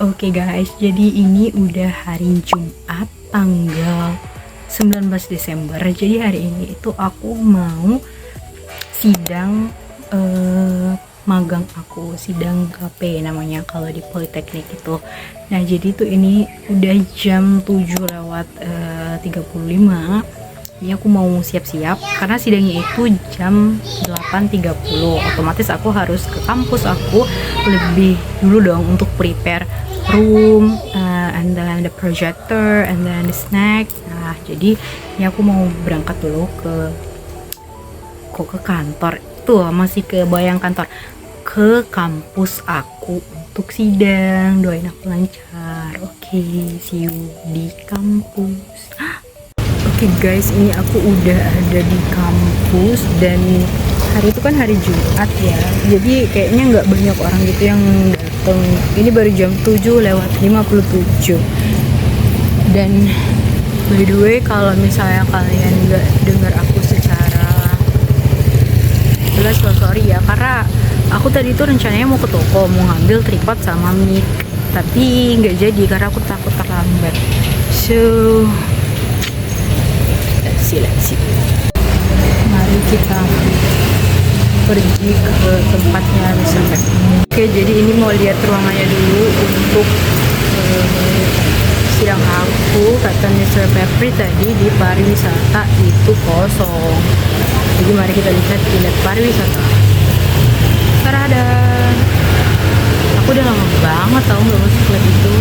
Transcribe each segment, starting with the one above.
Oke guys, jadi ini udah hari Jumat tanggal 19 Desember. Jadi hari ini itu aku mau sidang magang aku, sidang KP namanya kalau di Politeknik itu. Nah, jadi tuh ini udah jam 7 lewat 35. Ini aku mau siap-siap karena sidangnya itu jam 8.30. Otomatis aku harus ke kampus aku lebih dulu dong untuk prepare room, and then the projector, and then the snack. Nah, jadi ini aku mau berangkat dulu ke kantor. Tuh, masih ke bayang kantor, ke kampus aku untuk sidang. Doain aku lancar. Oke, see you di kampus. Oke guys, ini aku udah ada di kampus dan hari itu kan hari Jumat ya. Jadi kayaknya nggak banyak orang gitu yang datang. Ini baru jam 7 lewat 57. Dan by the way, kalau misalnya kalian nggak dengar aku secara jelas, sorry ya, karena aku tadi tuh rencananya mau ke toko, mau ngambil tripod sama mic, tapi nggak jadi karena aku takut terlambat. So let's see. Mari kita pergi ke tempatnya misalnya. Oke, jadi ini mau lihat ruangannya dulu untuk sidang aku. Kata Mr. Pepri tadi di pariwisata itu kosong. Jadi mari kita lihat di pariwisata. Tada! Aku udah lama banget tau nggak masuk lab itu.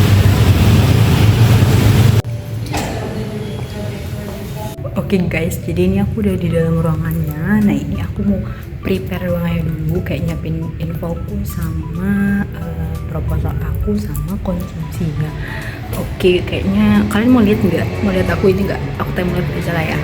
Oke guys, jadi ini aku udah di dalam ruangannya. Nah, ini aku mau prepare ruangannya dulu, kayak nyiapin infoku sama proposal aku sama konsumsinya. Oke, kayaknya kalian mau lihat nggak? Mau lihat aku ini nggak? Aku time lapse aja lah ya.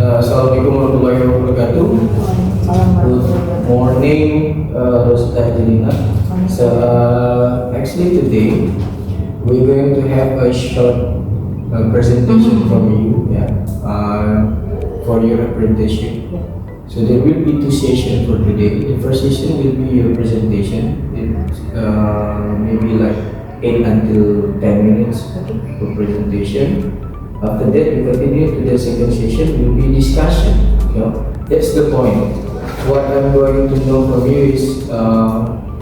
Assalamualaikum warahmatullahi wabarakatuh. Good morning, Rosita Angelina. So actually today we're going to have a short presentation from you, for your presentation. So there will be two sessions for today. The first session will be your presentation. It's maybe like 8 until 10 minutes for presentation. After that, we continue to the second session. Will be discussion. That's the point. What I'm going to know from you is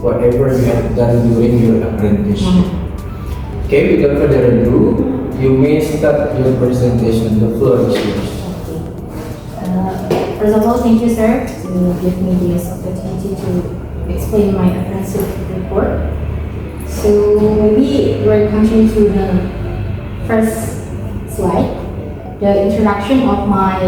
whatever you have done during your apprenticeship. Okay, without further ado, you may start your presentation. The floor is yours. First of all, thank you, sir, to give me this opportunity to explain my apprenticeship report. So maybe we're coming to the first slide, the introduction of my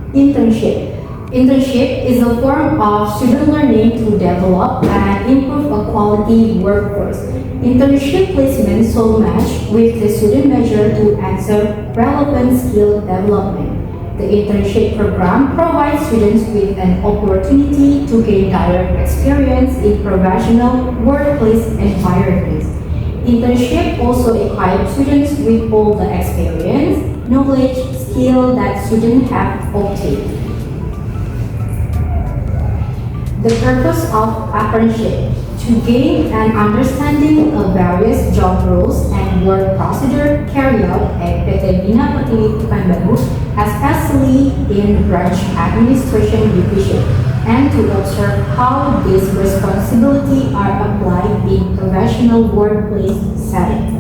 internship. Internship is a form of student learning to develop and improve a quality workforce. Internship placement soul match with the student measure to answer relevant skill development. The internship program provides students with an opportunity to gain direct experience in professional workplace environments. Internship also equips students with all the experience, knowledge, skill that students have obtained. The purpose of apprenticeship: to gain an understanding of various job roles and work procedure carried out at PT Bina Pertiwi Pekanbaru, especially in branch administration division, and to observe how these responsibilities are applied in professional workplace setting.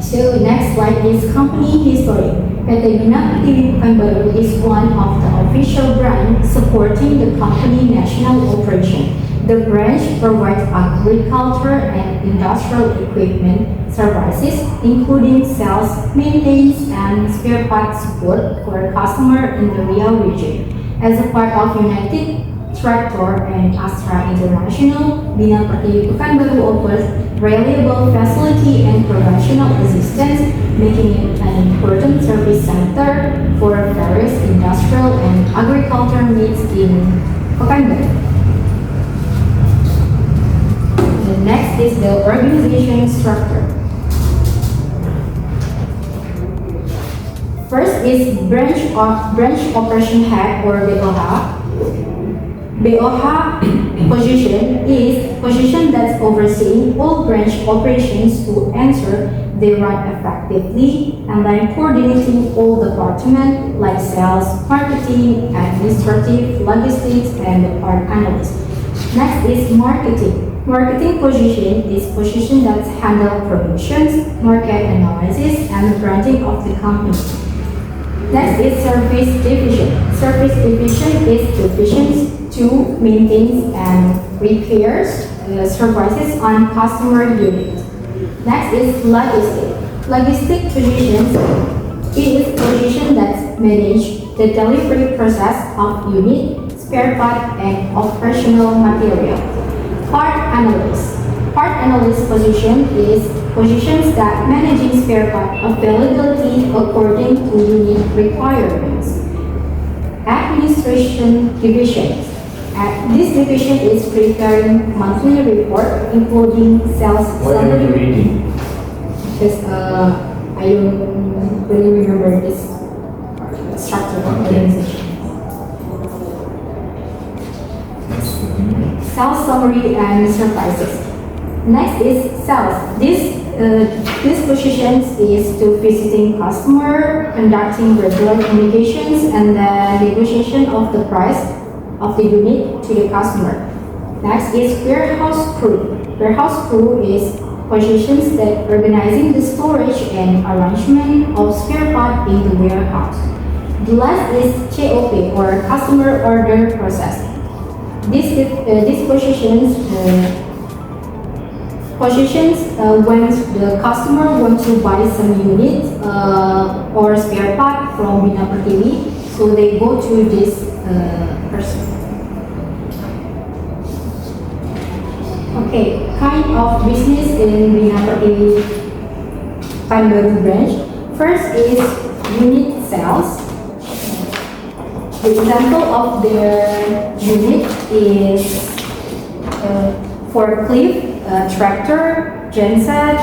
So next slide is company history. PT Bina Pertiwi Pekanbaru is one of the official brands supporting the company national operation. The branch provides agriculture and industrial equipment services, including sales, maintenance, and spare parts support for customers in the Riau region. As a part of United Tractor and Astra International, Bina Pertiwi Pekanbaru offers reliable facility and professional assistance, making it an important service center for various industrial and agricultural needs units in Pekanbaru. The next is the organization structure. First is branch operation head or BOH. BOH position that's overseeing all branch operations to ensure they run effectively and then coordinating all departments like sales, marketing, administrative, logistics, and the part analyst. Next is marketing. Marketing position is position that handle promotions, market analysis, and branding of the company. Next is service division. Service division is divisions to maintain and repairs services on customer unit. Next is logistic. Logistic positions is position that manage the delivery process of unit, spare part, and operational material. Part analyst. Part analyst position is positions that managing spare part availability according to unit requirements. Administration division. This division is preparing monthly report including sales What are you summary. reading? Because I don't really remember this structure of organization. Sales summary and surprises. Next is sales. This positions is to visiting customer, conducting regular communications, and the negotiation of the price of the unit to the customer. Next is warehouse crew. Warehouse crew is positions that organizing the storage and arrangement of spare part in the warehouse. The last is COP or customer order processing. These positions when the customer wants to buy some unit or spare part from Bina Pertiwi, so they go to this person. Okay, kind of business in Bina Pertiwi Pekanbaru branch. First is unit sales. The example of their unit is forklift, tractor, genset,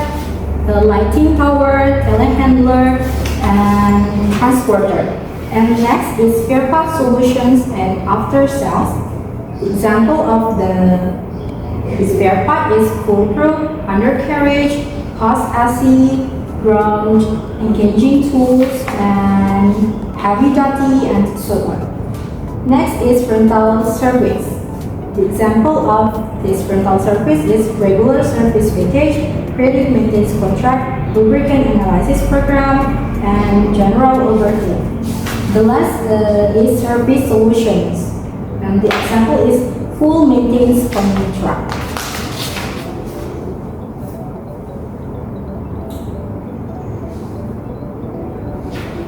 lighting tower, telehandler, and transporter. And next is spare part solutions and after sales. The example of the spare part is full proof, undercarriage, hose AC, ground, engaging tools, and heavy duty, and so on. Next is rental service. The example of this rental service is regular service package, credit maintenance contract, lubricant analysis program, and general overhaul. The last is service solutions, and the example is full maintenance contract.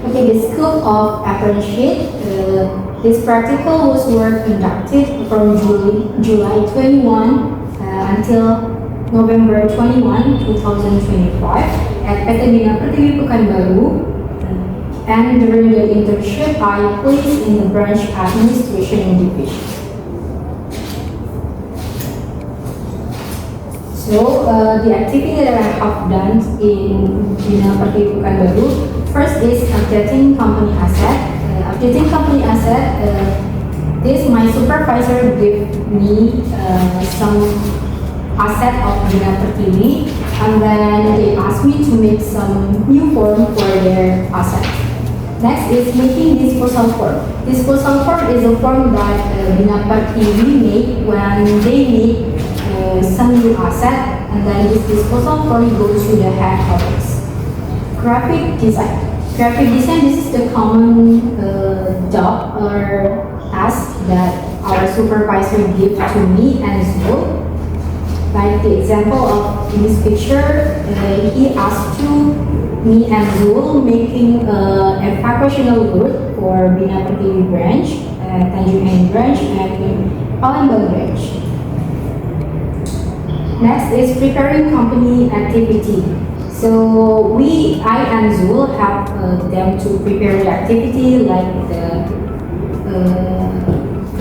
Okay, the scope of apprenticeship. This practical was conducted from July 21 until November 21, 2025 at PT Bina Pertiwi Pekanbaru. And during the internship, I placed in the branch administration division. So the activity that I have done in Bina Pertiwi Pekanbaru, first is updating company asset. Updating company asset, this my supervisor gave me some asset of Bina Pertiwi, and then they asked me to make some new form for their asset. Next is making disposal form. Disposal form is a form that Bina Pertiwi make when they need some new asset, and then this disposal form goes to the head office. Graphic design. Graphic design, this is the common job or task that our supervisor gives to me and Zul. Like the example of in this picture, he asked to me and Zul making a evacuational route for Bina Pertiwi branch, Tanjung Ain branch, and Palembang branch. Next is preparing company activity. So I and Zul help them to prepare the activity like the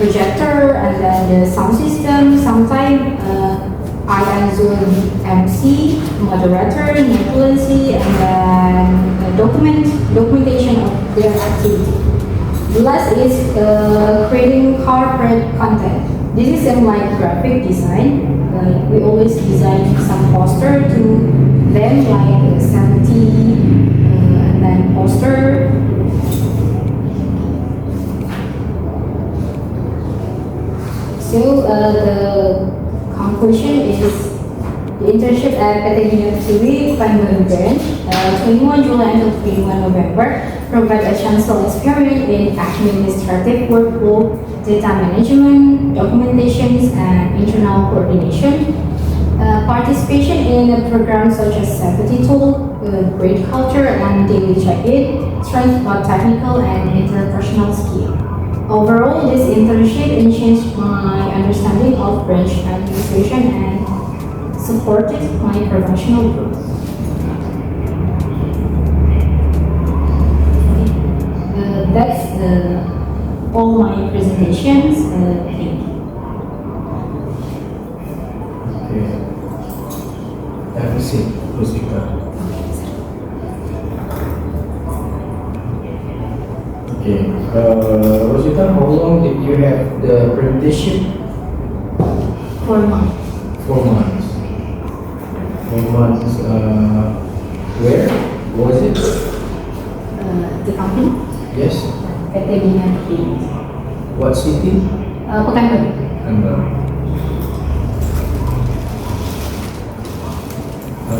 projector, and then the sound system. Sometimes I am Zoom MC, moderator, influency, and then documentation of their activity. The last is creating corporate content. This is like graphic design. We always design some poster to them, like Santi, and then poster. So the conclusion is the internship at PT Bina TV Pekanbaru branch, 21 July until 21 November, provide a hands-on experience in administrative workflow, data management, documentations, and internal coordination. Participation in a program such as safety tool, great culture, and daily check-in, strength of technical and interpersonal skill. Overall, this internship enhanced my understanding of branch administration and supported my professional growth. That's all my presentations. Thank you. Okay. Have a seat, Rosita. Okay. Rosita, how long did you have the apprenticeship? 4 months. 4 months. 4 months. Where was it? The company, Yes. PT Bina TV. What city? Pekanbaru.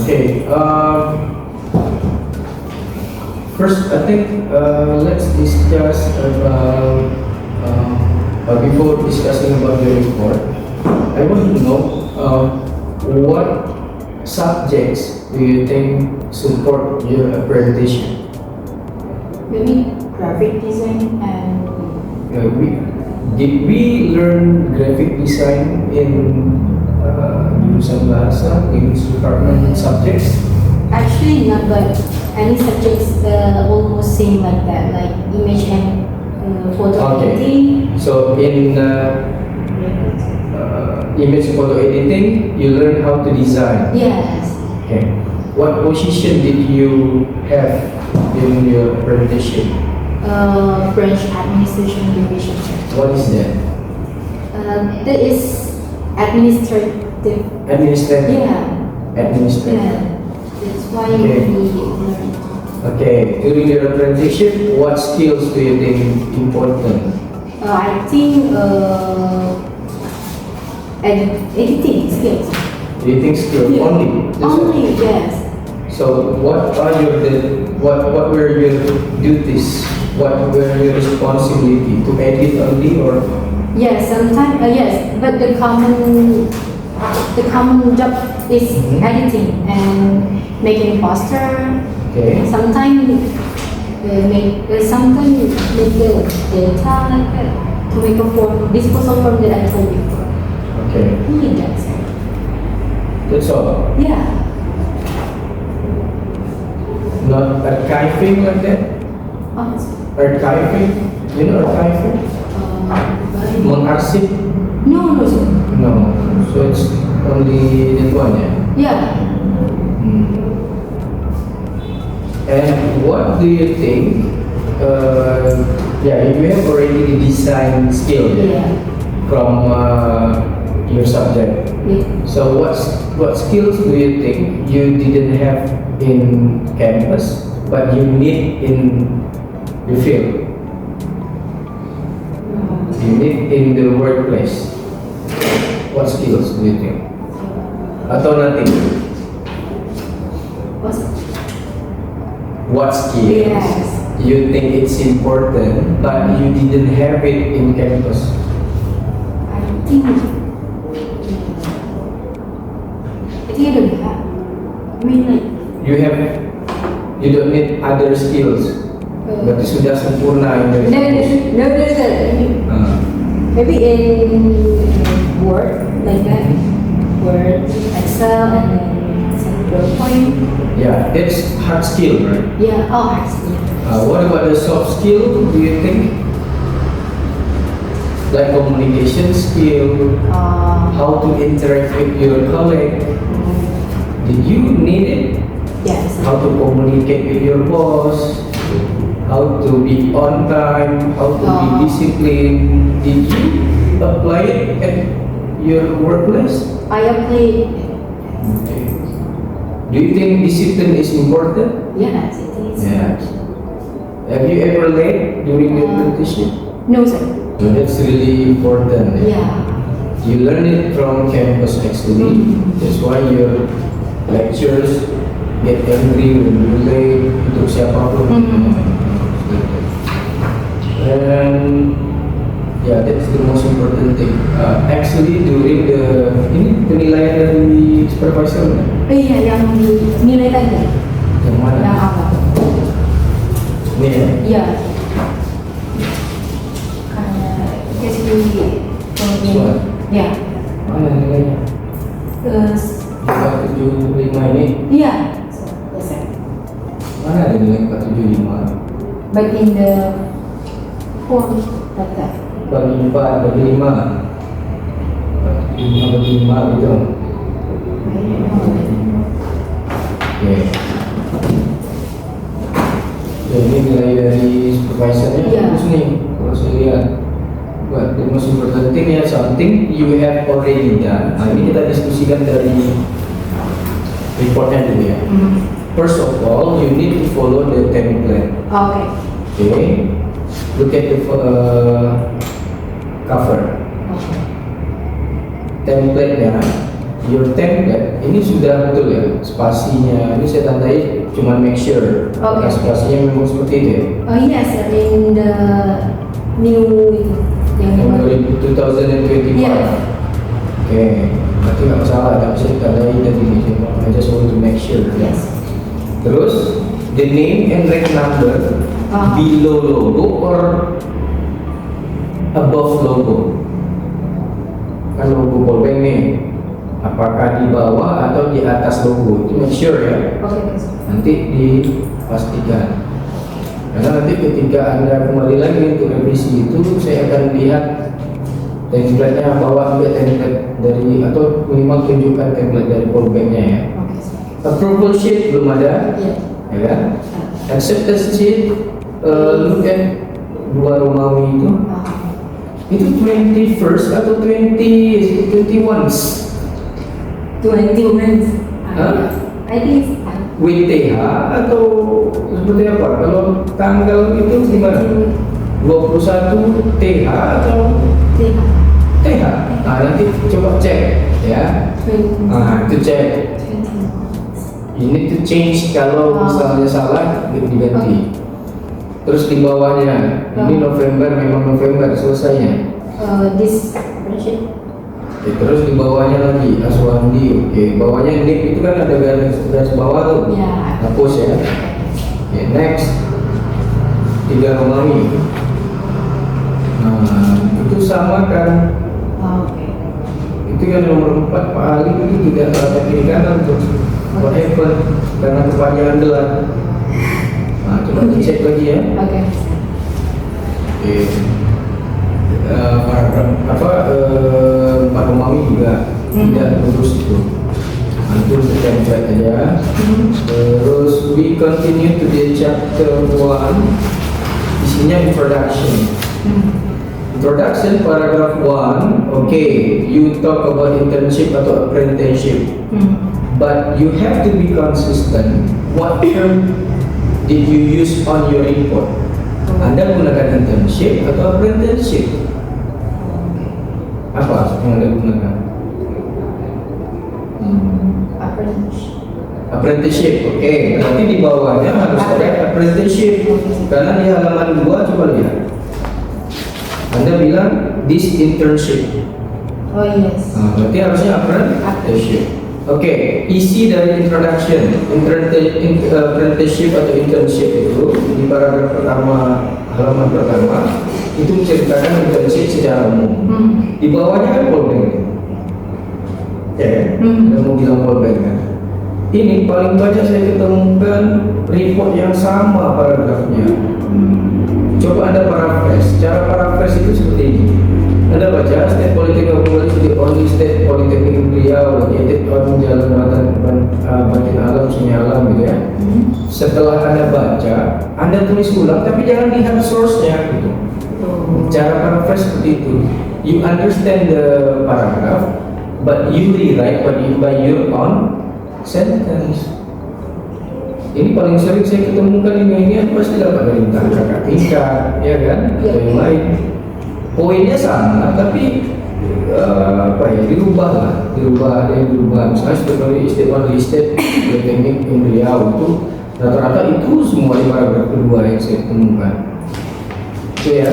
Okay. First, I think let's discuss about before discussing about the report. I want to know what subjects do you think support your apprenticeship? Maybe graphic design and Did we learn graphic design in jurusan bahasa in department subjects? actually not, but any subjects almost same like that, like image and photo Okay. editing. So in image photo editing, you learn how to design. Yes. Okay. What position did you have in your apprenticeship? Branch administration division. What is that? That is administrative. Administrative. Yeah. Administrative. Yeah. That's why Okay. we learn. Okay. During your apprenticeship, what skills do you think important? I think editing skills. Editing skills Yeah. only. That's all. Only, yes. So what were your duties? What were your responsibility? To edit only or? Yes, sometimes yes, but the common job is Mhm. editing and making poster. Okay. Sometimes make the data like that, to make a form, disposal form that I told before. Okay. Only that. That's all. Yeah. Not archiving like that? Oh, Archiving? You know archiving? Mengarsip? no, no, sir. No. So it's only that one, yeah? Yeah. Hmm. And what do you think? You have already the design skill Yeah. from your subject. Yeah. So what skills do you think you didn't have in campus but you need in the field? You need in the workplace. What skills do you think? Atau nothing? What's What skills Yes. you think it's important but you didn't have it in campus? I think I don't have. I mean, like, You don't need other skills. Berarti sudah sempurna no, Indonesia. no, no, no. Maybe in Word, like that. Word, Excel, and then some PowerPoint. Yeah, it's hard skill, right? Yeah, oh, actually. What about the soft skill? Do you think? like communication skill, how to interact with your colleague. Did you need it? Yes. How to communicate with your boss, how to be on time, how to be disciplined. Did you apply it at your workplace? I applied. Okay. Do you think discipline is important? Yes, it is. Yes. Have you ever late during the apprenticeship? No, sir. So that's really important. Yeah. You learn it from campus actually. That's why your lecturers get angry when you late untuk siapapun. And yeah, that's the most important thing. Actually during the ini penilaian dari supervisor nggak? Iya, yang nilai tadi. Yang mana? Yang apa? Ini ya. Iya. Karena kasih Soal. Ya. Mana nilainya? 475 ini. Iya. Yes, sir. Mana ada nilai 475? But in the form that Bagi 4, bagi 5 bagi 5 gitu. Oke. Jadi nilai dari supervisornya Iya. bagus nih kalau saya lihat. But the most important thing ya, something you have already done. Nah ini kita diskusikan dari reportnya dulu ya. First of all, you need to follow the template. Okay. Okay. Look at the cover. Okay. Template-nya, your template ini sudah betul ya, spasinya ini saya tandai cuma make sure Oke. spasinya memang seperti itu ya. Oh yes, sir. In the new itu yang Yang baru. 2025. Iya. Oke, berarti nggak masalah, nggak bisa ditandai dari ini. I just want to make sure. Yes. Terus the name and rank number below logo or above logo. Kan logo Polbank nih, apakah di bawah atau di atas logo? Itu make sure ya. Oke, yes. Nanti dipastikan. Karena nanti ketika Anda kembali lagi untuk revisi itu, saya akan lihat template-nya, bawa juga template dari atau minimal tunjukkan template dari Polbank-nya ya. Oke, sir. Approval sheet belum ada, Iya. ya kan? Acceptance sheet, look at dua Romawi itu 21st atau 21s 20 minutes. Hah? I think WTH atau seperti apa? Kalau tanggal itu gimana? 21 TH atau TH? Nah nanti coba cek ya. Nah itu cek. You need to change kalau misalnya salah diganti. Terus di bawahnya ini November, memang November selesainya. This friendship. Terus di bawahnya lagi Aswandi. Oke, bawahnya Nick itu kan ada garis bawah tuh. Ya. Hapus ya. Oke, next 3 Romawi. Nah, itu sama kan? Oke. Itu kan nomor 4 Pak Ali itu tidak rata kiri kanan tuh. Whatever, karena kepanjangan gelar. Nah, coba dicek lagi ya. Oke. Oke. Pak Romawi juga tidak lurus itu. Nanti untuk template aja. Terus we continue to the chapter 1. Isinya introduction. Introduction paragraph 1. Okay, you talk about internship atau apprenticeship. But you have to be consistent. What term did you use on your report? Anda menggunakan internship atau apprenticeship? Apa yang Anda gunakan? Apprenticeship. Apprenticeship, oke. Berarti di bawahnya harus ada apprenticeship. Karena di halaman 2 coba lihat. Anda bilang this internship. Oh yes. Nah, berarti harusnya apprenticeship. Oke, isi dari introduction, apprenticeship atau internship itu di paragraf pertama, halaman pertama itu menceritakan internship secara umum. Di bawahnya kan Polbank, ya kan? Kita mau bilang Polbank kan? Ini paling banyak saya ketemukan report yang sama paragrafnya. Coba Anda paraphrase. Cara paraphrase itu seperti ini. Anda baca state politik akumulasi di only state politeknik Riau located on Jalan Batin Alam Sinyalam gitu ya. Setelah Anda baca, Anda tulis ulang tapi jangan lihat source-nya gitu. Cara paraphrase seperti itu. You understand the paragraph, but you rewrite by your own sentence. Ini paling sering saya ketemukan ini pasti dapat dari kakak tingkat, ya kan? Atau yang lain. Poinnya sama, tapi dirubah lah, ada yang dirubah. Misalnya seperti istilah listed teknik Riau itu rata-rata itu semua di paragraf kedua yang saya temukan. Itu ya,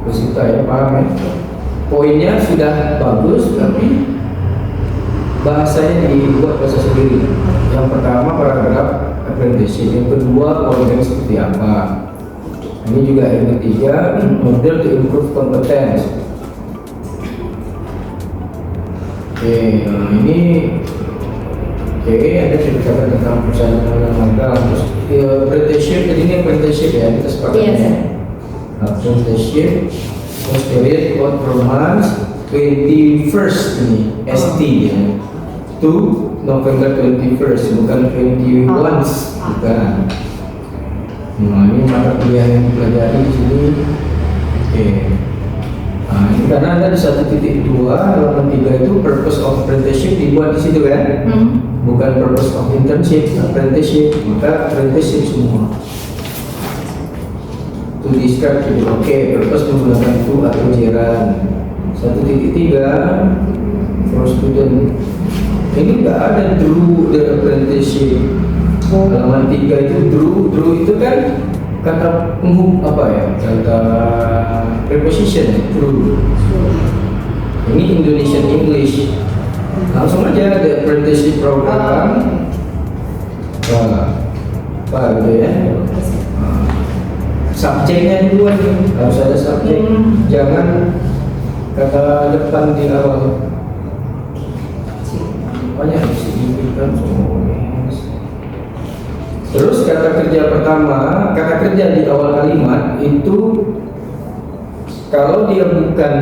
terus kita ya paham ya. Poinnya sudah bagus, tapi bahasanya dibuat bahasa sendiri. Yang pertama paragraf apprenticeship, yang kedua program seperti apa. Ini juga yang ketiga, in order to improve competence. Oke, nah ini ada ceritakan tentang perusahaan magang. Terus apprenticeship, jadi ini apprenticeship ya, kita sepakat ya. Apprenticeship, first period, what per month, 21st ini, ST ya, to November 21st, bukan 21st, bukan. Nah ini mata kuliah yang dipelajari di sini. Oke. Nah ini karena ada di 1.2 halaman 3 itu purpose of apprenticeship dibuat di situ kan, bukan purpose of internship, apprenticeship, maka apprenticeship semua. To describe itu, oke, purpose menggunakan to atau jeran. 1.3 for student. Ini nggak ada through the apprenticeship. Halaman 3 itu through itu kan kata apa ya, kata preposition through. Ini Indonesian English. Langsung aja the apprenticeship program apa gitu ya. Subjeknya dua nih, harus ada subjek. Jangan kata depan di awal. Banyak signifikan semuanya. Terus kata kerja pertama, kata kerja di awal kalimat itu kalau dia bukan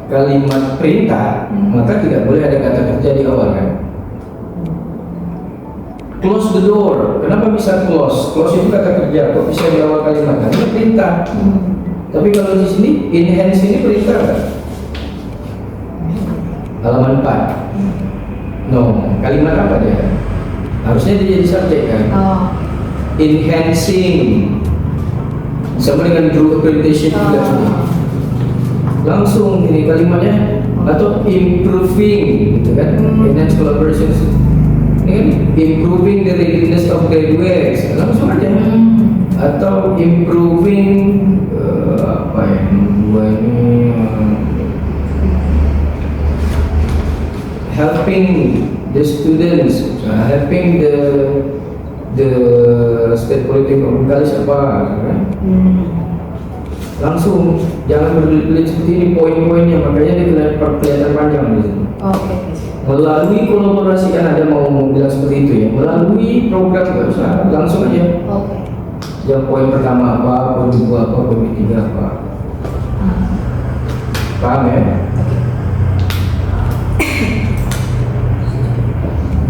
kalimat perintah, maka tidak boleh ada kata kerja di awal kan. Close the door, kenapa bisa close? Close itu kata kerja, kok bisa di awal kalimat? Kan ini perintah. Tapi kalau di sini, enhance ini perintah kan? Halaman 4. No, kalimat apa dia? Harusnya dia jadi subjek kan? Enhancing sama dengan through apprenticeship juga. Langsung ini kalimatnya, atau improving gitu kan? Enhance collaboration. Ini kan improving the readiness of graduates, langsung aja. Atau improving apa ya? Dua ini helping the students, helping the state politik organis apa kan? Langsung, jangan berbelit-belit seperti ini poin-poinnya, makanya dia kelihatan panjang di sini. Melalui kolaborasi, kan ada mau bilang seperti itu ya, melalui program nggak usah, langsung aja. Yang poin pertama apa, poin kedua apa, poin ketiga apa. Paham ya?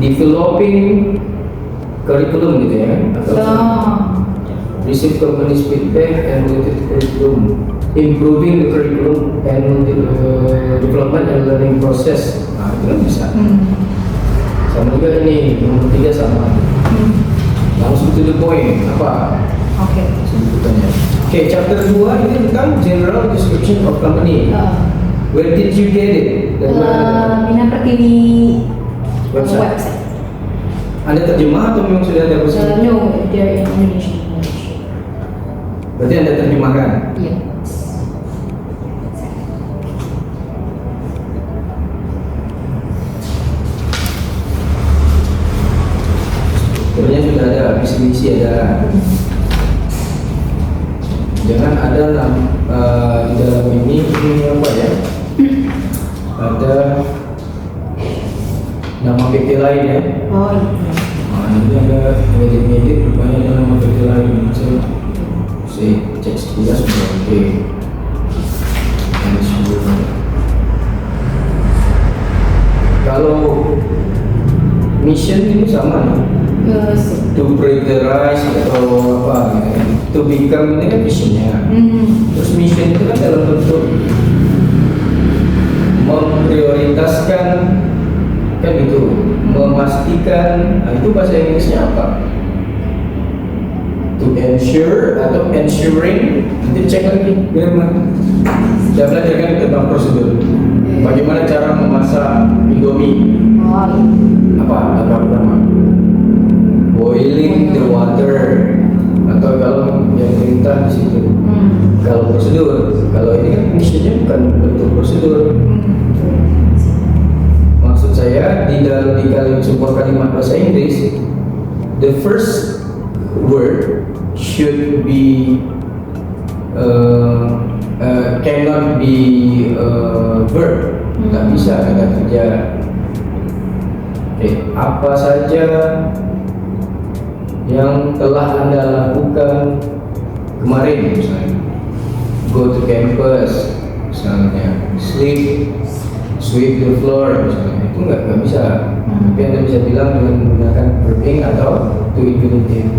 Developing curriculum gitu ya, atau receive company's feedback and related curriculum, improving the curriculum and development and learning process. Nah itu kan bisa. Sama juga ini nomor 3 sama. Langsung to the point apa? Sebutannya. Oke, chapter 2 ini tentang general description of company. Where did you get it? Bina Pertiwi website. Anda terjemah atau memang sudah ada bahasa? No, they're in Indonesian. Berarti Anda terjemahkan? Iya. Sebenarnya sudah ada, visi-misi ada. Jangan ada di dalam ini apa ya? Ada nama PT lain ya. Nah, ini ada edit rupanya ada nama PT lain. Saya cek sekilas sudah oke. mission ini sama nih. To prioritize atau apa gitu. To become ini kan missionnya. Terus mission itu kan dalam bentuk memprioritaskan kan gitu, memastikan. Nah, itu bahasa Inggrisnya apa? To ensure atau ensuring. Nanti cek lagi grammar. Saya belajar kan tentang prosedur. Bagaimana cara memasak Indomie? Apa nama? Boiling the water. Atau kalau yang perintah di situ. Kalau prosedur, kalau ini kan missionnya bukan bentuk prosedur. Maksud saya di dalam sebuah kalimat bahasa Inggris, the first word should be cannot be verb, nggak bisa kata kerja. Oke, apa saja yang telah Anda lakukan kemarin, misalnya go to campus, misalnya sweep the floor, misalnya itu nggak bisa. Tapi Anda bisa bilang dengan menggunakan verb ing atau to infinitive.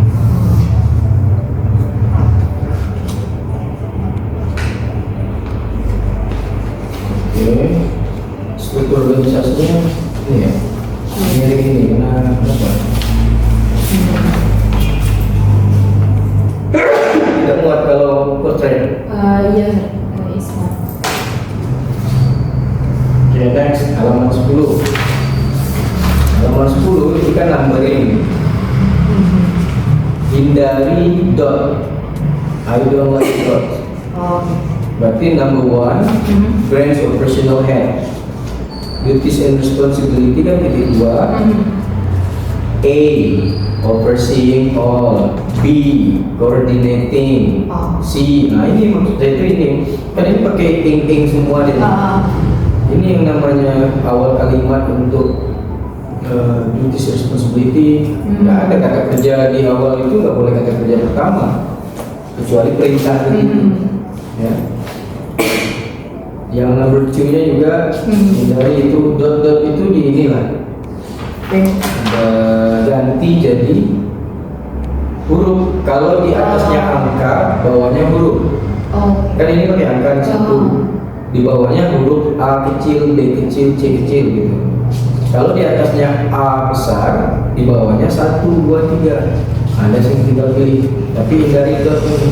Oke, struktur organisasinya ini ya. Ini kenapa? Tidak muat kalau portrait. It's not. Oke, next halaman 10. Halaman 10 itu kan numbering. Hindari dot. I don't like dot. Berarti number 1, branch operational head. Duties and responsibility kan titik 2. A, overseeing all. B, coordinating. C, nah ini maksudnya itu ini. Kan ini pakai ing semua deh. Ini yang namanya awal kalimat untuk duties and responsibility. Nggak ada kata kerja di awal itu, nggak boleh kata kerja pertama kecuali perintah begitu. Ya. Yang number 2-nya juga dari itu dot itu di inilah ganti jadi huruf. Kalau di atasnya angka, bawahnya huruf. Kan ini pakai angka di situ. Di bawahnya huruf A kecil, B kecil, C kecil gitu. Kalau di atasnya A besar, di bawahnya 1, 2, 3. Anda sih tinggal pilih. Tapi hindari dot ini.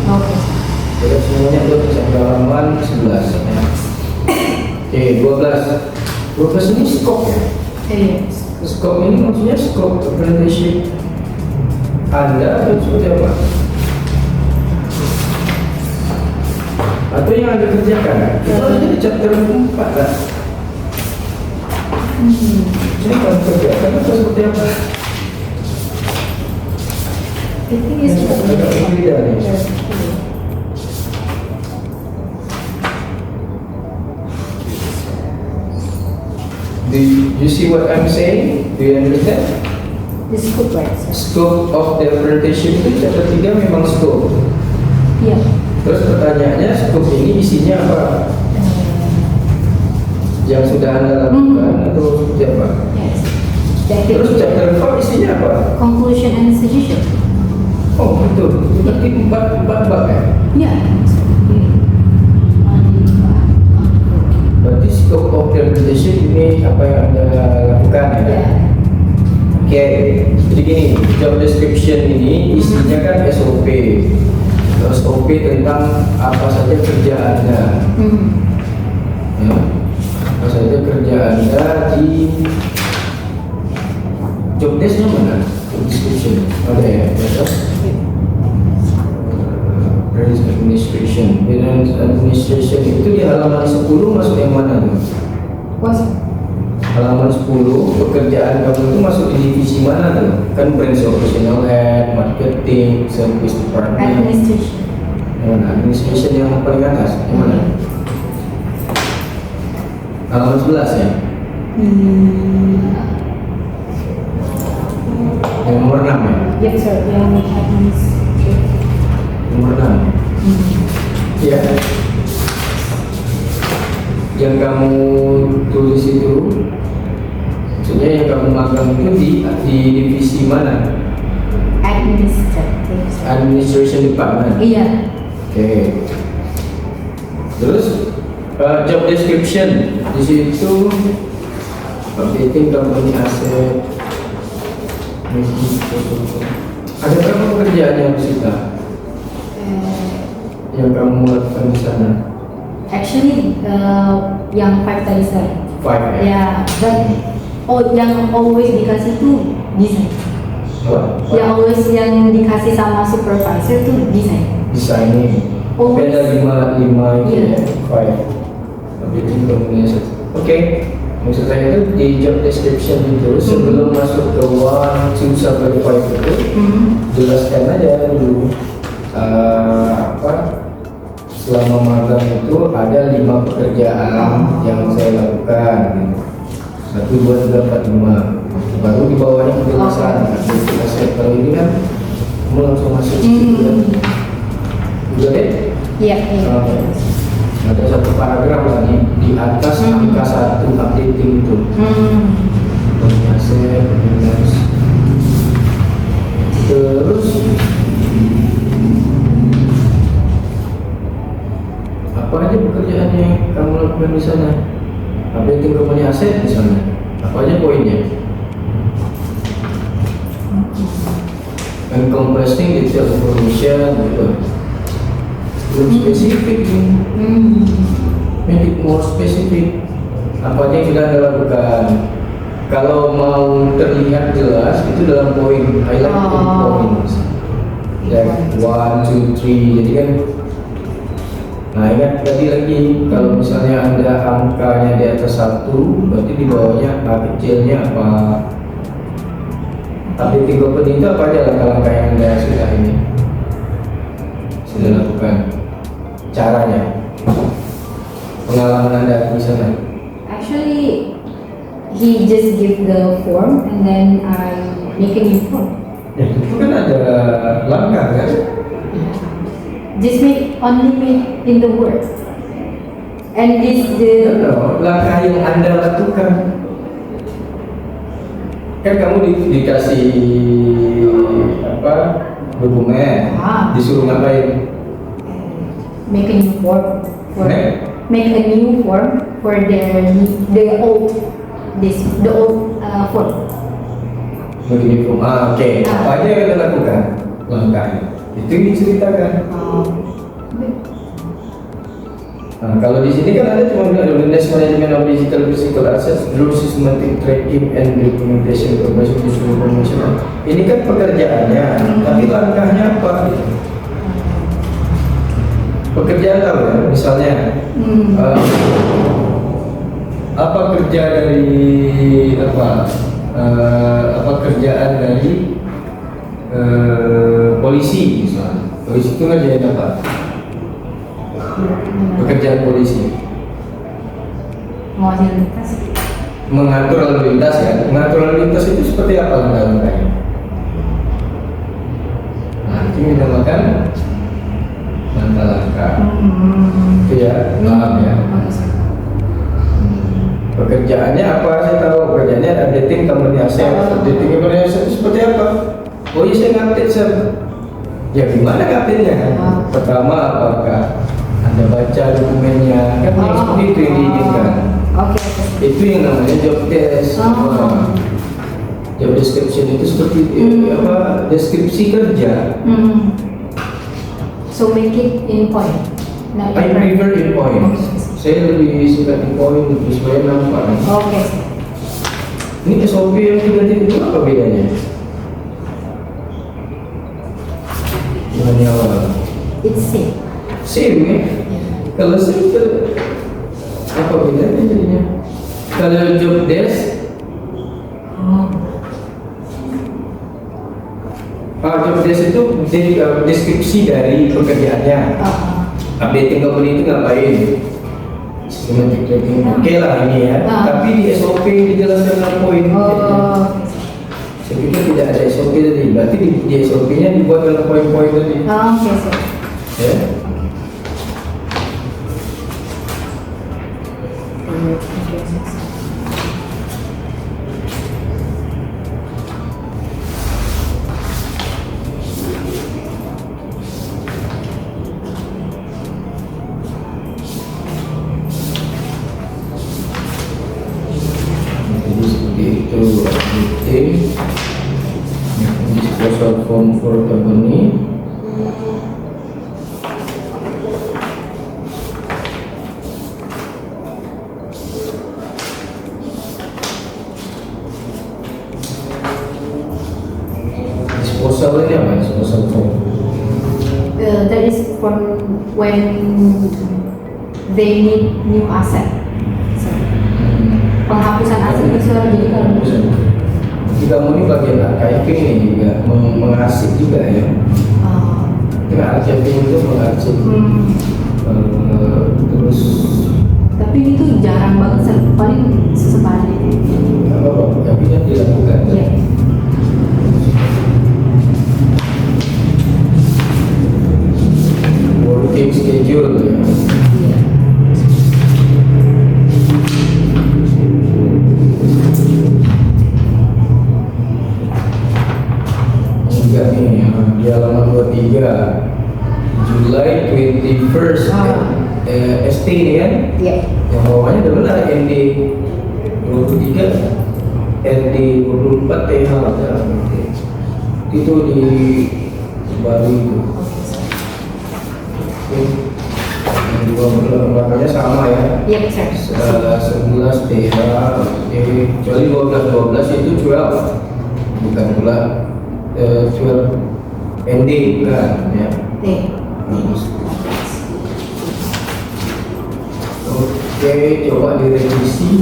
Jadi semuanya dot sampai halaman 11 ya. Oke, 12 ini scope ya? Scope ini maksudnya scope apprenticeship Anda atau seperti apa? Atau yang Anda kerjakan? Itu ada di chapter 4 kan? Jadi kalau kerjakan atau seperti apa? I think it's Agak berbeda nih. Do you see what I'm saying? Do you understand? the scope, right? Scope of the apprenticeship itu chapter 3 memang scope. Yeah. Terus pertanyaannya scope ini isinya apa? Yang sudah Anda lakukan atau seperti apa? Yes. Terus chapter 4 isinya apa? Conclusion and suggestion. Oh betul, itu berarti 4 bab ya? Yeah. Berarti scope of the apprenticeship ini apa yang Anda lakukan ya? Yeah. Oke, jadi gini, job description ini isinya kan SOP. SOP tentang apa saja kerja Anda. Ya, apa saja kerja Anda di job desk-nya mana? Job description. Ada ya, Business Administration. Business Administration itu di halaman 10 masuk yang mana tuh? Halaman 10, pekerjaan kamu itu masuk di divisi mana tuh? Kan branch operational head, marketing, service department. Administration. Yang administration yang paling atas, yang mana? Halaman 11 ya? Yang nomor 6 ya? Yes, sir. Yang administration. Nomor 6. Ya. Yang kamu tulis itu Maksudnya yang kamu magang itu di divisi mana? Administrative. Administration Department. Iya. Oke. Terus job description di situ updating company asset. Ada berapa pekerjaan yang disita yang kamu lakukan di sana? Actually, yang 5 tadi saya. 5 ya? Ya, but yang always dikasih tuh desain. What? Yang always yang dikasih sama supervisor tuh desain. Designing. Always. Beda 5 itu Iya. ya? 5. Updating company asset. Oke. Maksud saya itu di job description itu sebelum masuk ke 1, 2 sampai 5 itu jelaskan aja dulu apa selama magang itu ada 5 pekerjaan yang saya lakukan gitu. 1, 2, 3, 4, 5 baru di bawahnya penjelasan. Kalau ini kan kamu langsung masuk situ kan. Udah deh? Iya, iya. Ada satu paragraf lagi di atas angka 1 updating itu. Aset, minus. Terus apa aja pekerjaan yang kamu lakukan di sana? Updating company aset di sana. Apa aja poinnya? Encompassing detail information gitu. Belum spesifik nih. Make it more specific. Apa aja yang sudah Anda lakukan? Kalau mau terlihat jelas itu dalam poin, highlight in points. Ya, 1, 2, 3. Jadi kan, nah ingat tadi lagi kalau misalnya Anda angkanya di atas 1, berarti di bawahnya A kecilnya apa? Updating company itu apa aja langkah-langkah yang Anda sudah lakukan? Caranya, pengalaman Anda di sana. Actually, he just give the form and then I make a new form. Ya, itu kan ada langkah kan? Just only make in the word. And this Langkah yang Anda lakukan. Kan kamu dikasih apa dokumen, disuruh ngapain? make a new form for Make a new form for the old form. begini form. Oke. Apa aja yang Anda lakukan? Langkahnya. Itu yang diceritakan. Nah, kalau di sini kan ada cuma bilang Organized Management of Digital Physical Assets through Systematic Tracking and Documentation Purpose Information. Ini kan pekerjaannya, tapi langkahnya apa? Pekerjaan tahu ya, misalnya apa kerja dari apa kerjaan dari polisi misalnya. Polisi itu ngerjain apa? Pekerjaan polisi mengatur lalu lintas ya. Mengatur lalu lintas itu seperti apa langkah-langkahnya? Nah, itu dinamakan langkah-langkah. Itu ya, paham ya. Pekerjaannya apa? Saya tahu pekerjaannya updating company asset. Updating company asset itu seperti apa? Oh iya, saya ngupdate sir. Ya gimana ngupdate-nya kan? Pertama, apakah Anda baca dokumennya? Kan yang seperti itu yang diinginkan. Itu yang namanya job desk. Job description itu seperti apa? Deskripsi kerja. So make it in point. I prefer in point. Saya lebih suka in point supaya nampak. Okay. Ini SOP yang diganti itu apa bedanya? Dengan yang awal. It's same. Same ya? Kalau same itu apa bedanya jadinya? Kalau job desk, job desk itu deskripsi dari pekerjaannya. Updating company itu ngapain? Systematic tracking. Oke lah ini ya. Tapi di SOP dijelaskan dalam poin. Saya pikir tidak ada SOP tadi. Berarti di SOP-nya dibuat dalam poin-poin tadi. Oke, sir. Ya. comfortably. Disposable ini apa? Disposable phone. That is for when they need new asset. So, penghapusan aset visual, jadi kalau Di kamu ini bagian archiving ini juga mengarsip juga ya. Dengan archiving itu mengarsip. Terus tapi itu jarang banget, paling sesekali. apa? Tapi yang dilakukan. Iya. Working schedule ya. Juga nih di halaman 23 July 21st ST ini kan? Iya. Yang bawahnya udah benar ND 23 ND 24 TH itu di Bali itu. Yang dua belakangnya sama ya. Iya, sir. 11 TH kecuali 12 itu 12 bukan pula 12 ND bukan ya. Oke, coba direvisi.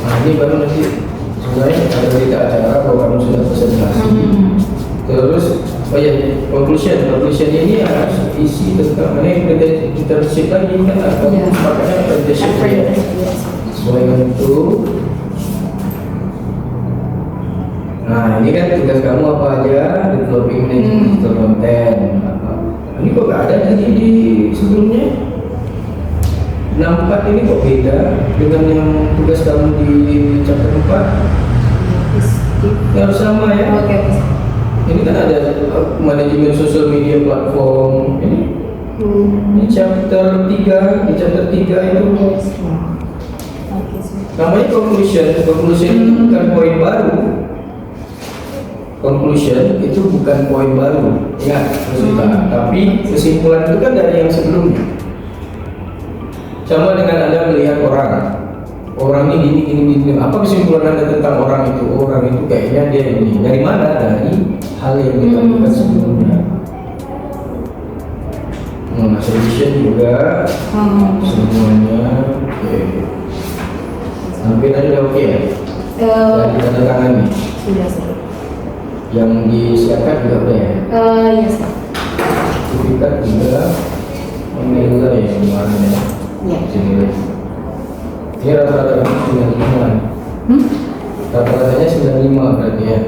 Nah, ini baru nanti sebenarnya ada berita acara kalau kamu sudah presentasi. Terus, oh ya, conclusion ini harus isi tentang mana yang internship lagi kan atau makanya apprenticeship ya. Sesuai dengan itu. Nah, ini kan tugas kamu apa aja? Developing digital content. Ini kok gak ada tadi di sebelumnya? 64 ini kok beda dengan yang tugas kamu di chapter 4? Harus sama ya? Oke. Ini kan ada manajemen sosial media platform. Ini chapter 3, di chapter 3 itu namanya conclusion itu bukan poin baru. Conclusion itu bukan poin baru, ingat tapi kesimpulan itu kan dari yang sebelumnya. Sama dengan Anda melihat orang ini gini, apa kesimpulan Anda tentang orang itu kayaknya dia ini, dari mana? Dari hal yang dilakukan sebelumnya. Nah, solution juga semuanya oke. Hampir aja udah oke ya? Dan tanda tangan nih Sudah, sir. yang disiapkan juga udah ya? Iya, sir. Sertifikat juga menilai yang kemarin ya? Iya. Ini rata-rata 95. Rata-ratanya 95 berarti ya?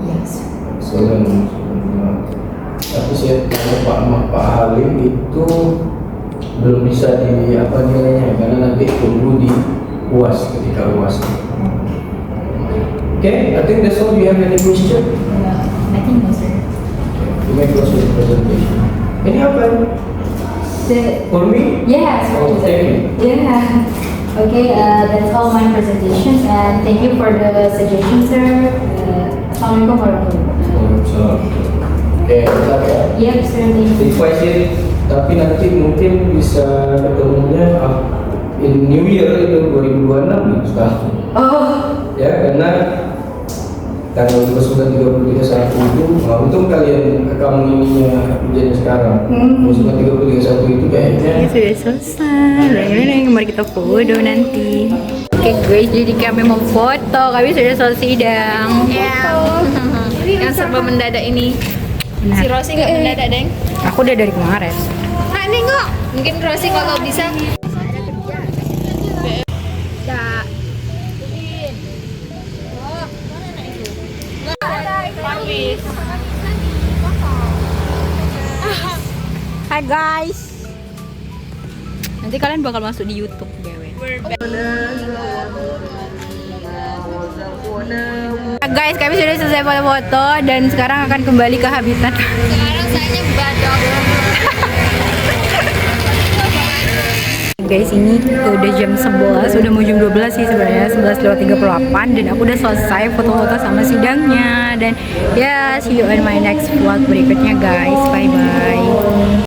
Iya, sir. 95. Tapi saya tanya Pak Halim itu belum bisa di apa nilainya karena nanti tunggu di UAS ketika UAS. Okay, I think that's all. Do you have any question? I think no, sir. You may close with the presentation. Any apa? For me? Yes. Oh, thank you. Yeah. Okay, that's all my presentation, and thank you for the suggestion, sir. Assalamualaikum warahmatullahi wabarakatuh. Oke, bentar ya. Yep, sir. Thank you. Revise it, tapi nanti mungkin bisa ketemunya in New Year itu 2026 nih sekarang. Oh. Ya, karena tanggal 29, 30, 31 itu, untung kamu ininya ujiannya sekarang. 29, 30, 31 itu kayaknya. Ini sudah selesai. Mari kita foto nanti. Oke guys, jadi kami mau foto. Kami sudah selesai sidang. Yang serba mendadak ini. Benar. Si Rosi nggak mendadak, Deng. Aku udah dari kemarin. Nah, nengok. Mungkin Rosi kalau bisa. Hai guys. Nanti kalian bakal masuk di YouTube, Dewe. Guys, kami sudah selesai foto-foto dan sekarang akan kembali ke habitat. Sekarang saya badok. Guys, ini udah jam 11, udah mau jam 12 sih sebenarnya. 11:38 dan aku udah selesai foto-foto sama sidangnya. Dan ya, see you on my next vlog berikutnya guys. Bye bye.